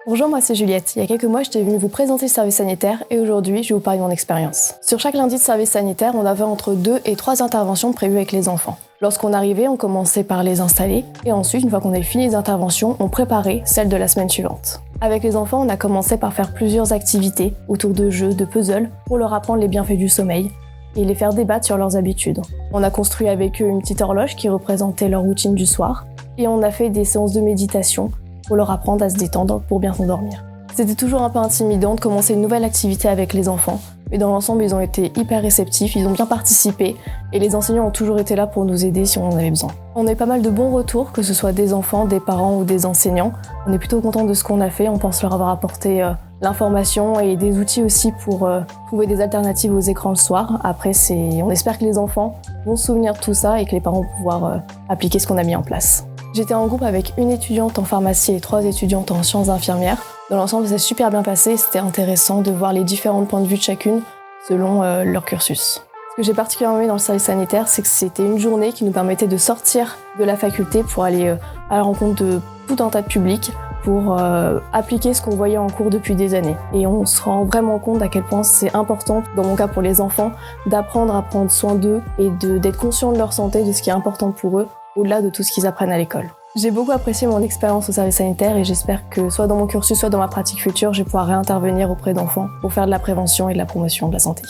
Bonjour, moi c'est Juliette. Il y a quelques mois, j'étais venue vous présenter le service sanitaire et aujourd'hui, je vais vous parler de mon expérience. Sur chaque lundi de service sanitaire, on avait entre 2 et 3 interventions prévues avec les enfants. Lorsqu'on arrivait, on commençait par les installer et ensuite, une fois qu'on avait fini les interventions, on préparait celles de la semaine suivante. Avec les enfants, on a commencé par faire plusieurs activités autour de jeux, de puzzles, pour leur apprendre les bienfaits du sommeil et les faire débattre sur leurs habitudes. On a construit avec eux une petite horloge qui représentait leur routine du soir et on a fait des séances de méditation pour leur apprendre à se détendre pour bien s'endormir. C'était toujours un peu intimidant de commencer une nouvelle activité avec les enfants, mais dans l'ensemble, ils ont été hyper réceptifs, ils ont bien participé et les enseignants ont toujours été là pour nous aider si on en avait besoin. On a eu pas mal de bons retours, que ce soit des enfants, des parents ou des enseignants. On est plutôt contents de ce qu'on a fait, on pense leur avoir apporté l'information et des outils aussi pour trouver des alternatives aux écrans le soir. Après, on espère que les enfants vont se souvenir de tout ça et que les parents vont pouvoir appliquer ce qu'on a mis en place. J'étais en groupe avec une étudiante en pharmacie et 3 étudiantes en sciences infirmières. Dans l'ensemble, ça s'est super bien passé, c'était intéressant de voir les différents points de vue de chacune selon leur cursus. Ce que j'ai particulièrement aimé dans le service sanitaire, c'est que c'était une journée qui nous permettait de sortir de la faculté pour aller à la rencontre de tout un tas de publics pour appliquer ce qu'on voyait en cours depuis des années. Et on se rend vraiment compte à quel point c'est important, dans mon cas pour les enfants, d'apprendre à prendre soin d'eux et d'être conscient de leur santé, de ce qui est important pour eux, au-delà de tout ce qu'ils apprennent à l'école. J'ai beaucoup apprécié mon expérience au service sanitaire et j'espère que soit dans mon cursus, soit dans ma pratique future, je vais pouvoir réintervenir auprès d'enfants pour faire de la prévention et de la promotion de la santé.